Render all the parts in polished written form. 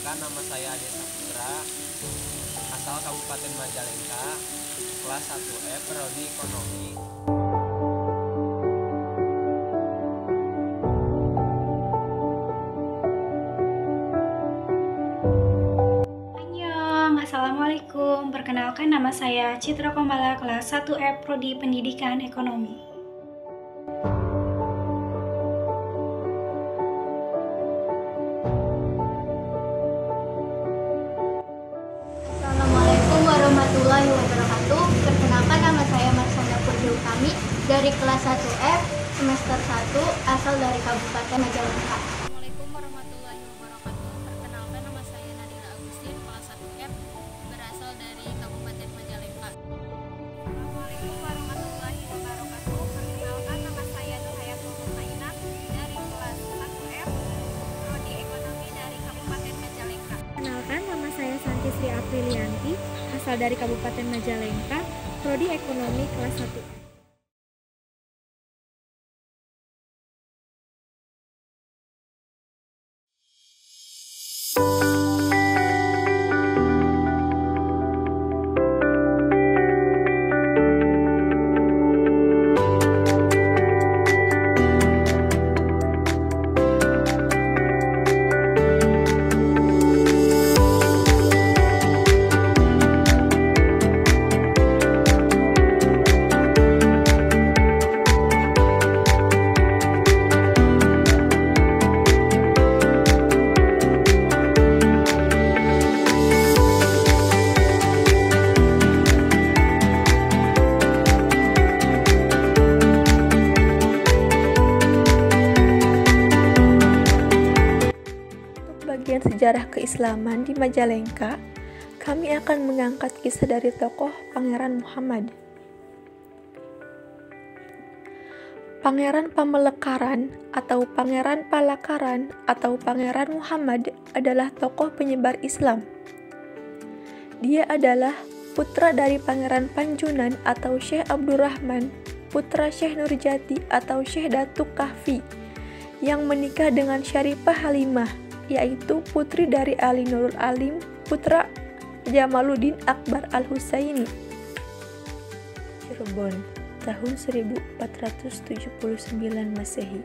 Perkenalkan, nama saya Ade Saputra, asal Kabupaten Majalengka, kelas 1F, Prodi Ekonomi. Annyeong, Assalamualaikum. Perkenalkan, nama saya Citra Komala, kelas 1F, Prodi Pendidikan Ekonomi. Assalamualaikum warahmatullahi wabarakatuh. Perkenalkan, nama saya Marsanda Putri Utami dari kelas 1F semester 1 asal dari Kabupaten Majalengka. Assalamualaikum warahmatullahi wabarakatuh. Perkenalkan, nama saya Nadira Agustin, kelas 1F, berasal dari Kabupaten Majalengka. Assalamualaikum warahmatullahi wabarakatuh. Perkenalkan, nama saya Nurhayatul Mutmainah dari kelas 1F, Prodi Ekonomi dari Kabupaten Majalengka. Perkenalkan, nama saya Santi Sri Aprilianti, asal dari Kabupaten Majalengka, Prodi Ekonomi kelas 1. Bagian sejarah keislaman di Majalengka, kami akan mengangkat kisah dari tokoh Pangeran Muhammad. Pangeran Pamelekaran atau Pangeran Palakaran atau Pangeran Muhammad adalah tokoh penyebar Islam. Dia adalah putra dari Pangeran Panjunan atau Syekh Abdurrahman, putra Syekh Nurjati atau Syekh Datuk Kahfi, yang menikah dengan Syarifah Halimah, yaitu putri dari Ali Nurul Alim, putra Jamaluddin Akbar Al-Husaini. Cirebon, tahun 1479 Masehi.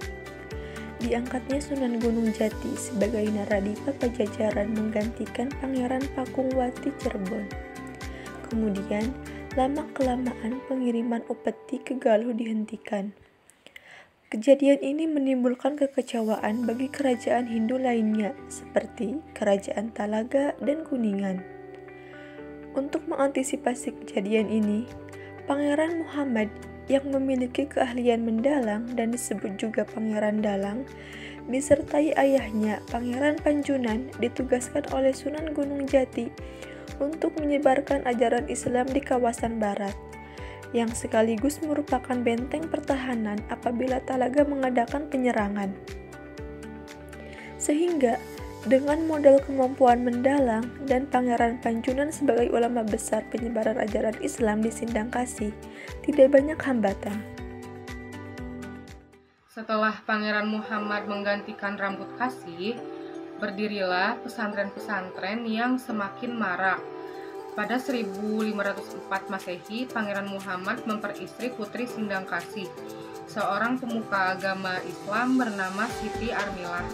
Diangkatnya Sunan Gunung Jati sebagai Naradipa Pajajaran menggantikan Pangeran Pakungwati Cirebon. Kemudian, lama-kelamaan pengiriman upeti ke Galuh dihentikan. Kejadian ini menimbulkan kekecewaan bagi kerajaan Hindu lainnya, seperti Kerajaan Talaga dan Kuningan. Untuk mengantisipasi kejadian ini, Pangeran Muhammad yang memiliki keahlian mendalang dan disebut juga Pangeran Dalang, disertai ayahnya Pangeran Panjunan ditugaskan oleh Sunan Gunung Jati untuk menyebarkan ajaran Islam di kawasan barat, yang sekaligus merupakan benteng pertahanan apabila Talaga mengadakan penyerangan. Sehingga, dengan modal kemampuan mendalang dan Pangeran Panjunan sebagai ulama besar penyebaran ajaran Islam di Sindangkasih, tidak banyak hambatan. Setelah Pangeran Muhammad menggantikan Rambut Kasih, berdirilah pesantren-pesantren yang semakin marak. Pada 1504 Masehi, Pangeran Muhammad memperistri Putri Sindangkasih, seorang pemuka agama Islam bernama Siti Armilah.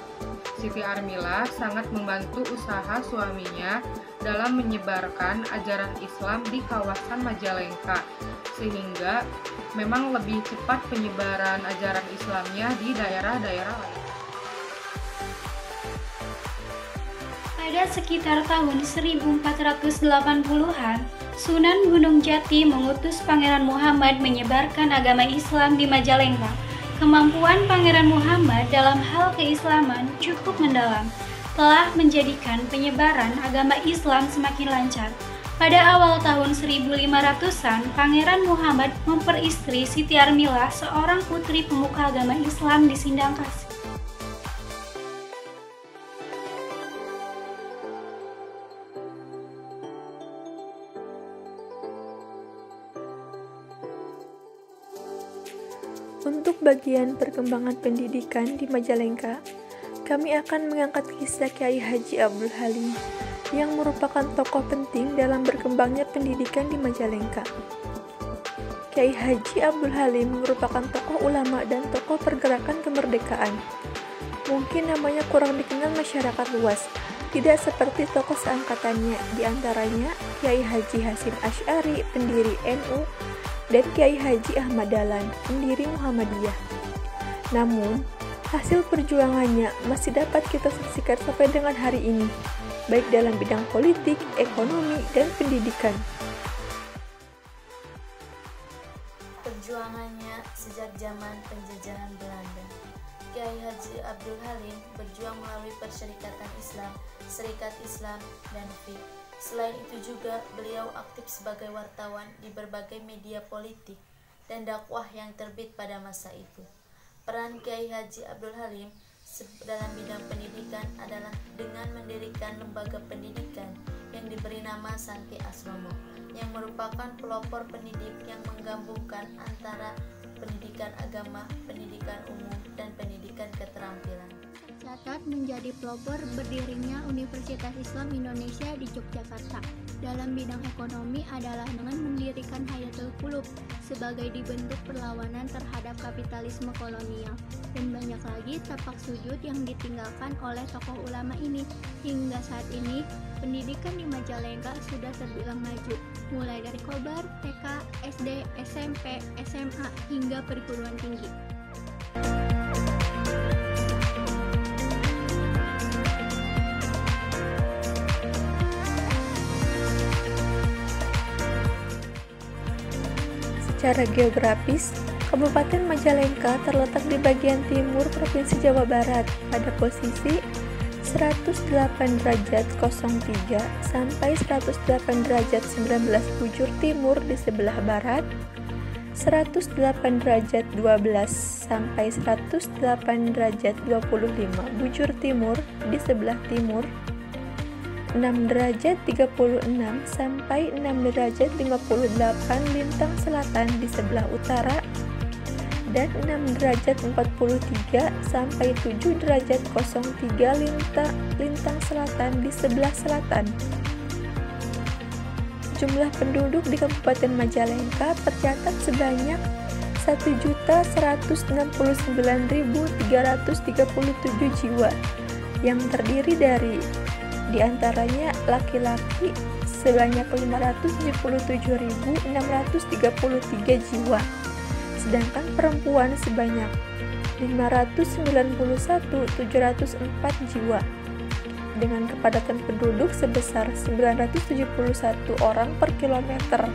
Siti Armilah sangat membantu usaha suaminya dalam menyebarkan ajaran Islam di kawasan Majalengka, sehingga memang lebih cepat penyebaran ajaran Islamnya di daerah-daerah lain. Pada sekitar tahun 1480-an, Sunan Gunung Jati mengutus Pangeran Muhammad menyebarkan agama Islam di Majalengka. Kemampuan Pangeran Muhammad dalam hal keislaman cukup mendalam, telah menjadikan penyebaran agama Islam semakin lancar. Pada awal tahun 1500-an, Pangeran Muhammad memperistri Siti Armilah, seorang putri pemuka agama Islam di Sindangkasih. Untuk bagian perkembangan pendidikan di Majalengka, kami akan mengangkat kisah Kyai Haji Abdul Halim yang merupakan tokoh penting dalam berkembangnya pendidikan di Majalengka. Kyai Haji Abdul Halim merupakan tokoh ulama dan tokoh pergerakan kemerdekaan. Mungkin namanya kurang dikenal masyarakat luas, tidak seperti tokoh seangkatannya, diantaranya Kyai Haji Hasyim Asy'ari, pendiri NU, dan Kyai Haji Ahmad Dahlan, pendiri Muhammadiyah. Namun, hasil perjuangannya masih dapat kita saksikan sampai dengan hari ini, baik dalam bidang politik, ekonomi, dan pendidikan. Perjuangannya sejak zaman penjajahan Belanda. Kyai Haji Abdul Halim berjuang melalui Perserikatan Islam, Serikat Islam, dan FIK. Selain itu juga beliau aktif sebagai wartawan di berbagai media politik dan dakwah yang terbit pada masa itu. Peran Kyai Haji Abdul Halim dalam bidang pendidikan adalah dengan mendirikan lembaga pendidikan yang diberi nama Santi Asromo, yang merupakan pelopor pendidik yang menggabungkan antara pendidikan agama, pendidikan umum, dan pendidikan keterampilan. Tercatat menjadi pelopor berdirinya Universitas Islam Indonesia di Yogyakarta. Dalam bidang ekonomi adalah dengan mendirikan Hayatul Qulub sebagai dibentuk perlawanan terhadap kapitalisme kolonial. Dan banyak lagi tapak sujud yang ditinggalkan oleh tokoh ulama ini. Hingga saat ini, pendidikan di Majalengka sudah terbilang maju, mulai dari Kobar, TK, SD, SMP, SMA, hingga perguruan tinggi. Secara geografis, Kabupaten Majalengka terletak di bagian timur Provinsi Jawa Barat pada posisi 108 derajat 03 sampai 108 derajat 19 bujur timur di sebelah barat, 108 derajat 12 sampai 108 derajat 25 bujur timur di sebelah timur, 6 derajat 36 sampai 6 derajat 58 lintang selatan di sebelah utara, dan 6 derajat 43 sampai 7 derajat 03 lintang selatan di sebelah selatan. Jumlah penduduk di Kabupaten Majalengka tercatat sebanyak 1.169.337 jiwa, yang terdiri dari diantaranya laki-laki sebanyak 577.633 jiwa, sedangkan perempuan sebanyak 591.704 jiwa, dengan kepadatan penduduk sebesar 971 orang per kilometer.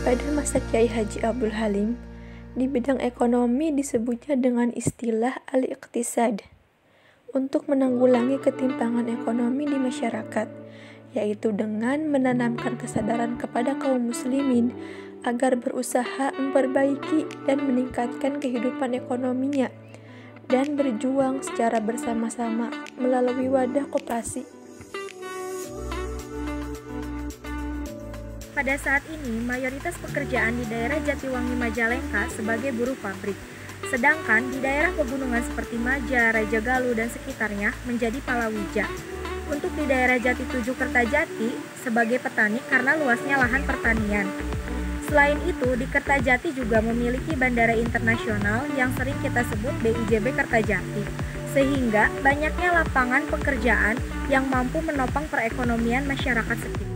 Pada masa Kyai Haji Abdul Halim, di bidang ekonomi disebutnya dengan istilah al-iqtisad untuk menanggulangi ketimpangan ekonomi di masyarakat, yaitu dengan menanamkan kesadaran kepada kaum muslimin agar berusaha memperbaiki dan meningkatkan kehidupan ekonominya dan berjuang secara bersama-sama melalui wadah koperasi. Pada saat ini, mayoritas pekerjaan di daerah Jatiwangi Majalengka sebagai buruh pabrik. Sedangkan di daerah pegunungan seperti Maja, Raja Galuh, dan sekitarnya menjadi palawija. Untuk di daerah Jati 7 Kertajati sebagai petani karena luasnya lahan pertanian. Selain itu, di Kertajati juga memiliki bandara internasional yang sering kita sebut BIJB Kertajati. Sehingga banyaknya lapangan pekerjaan yang mampu menopang perekonomian masyarakat sekitar.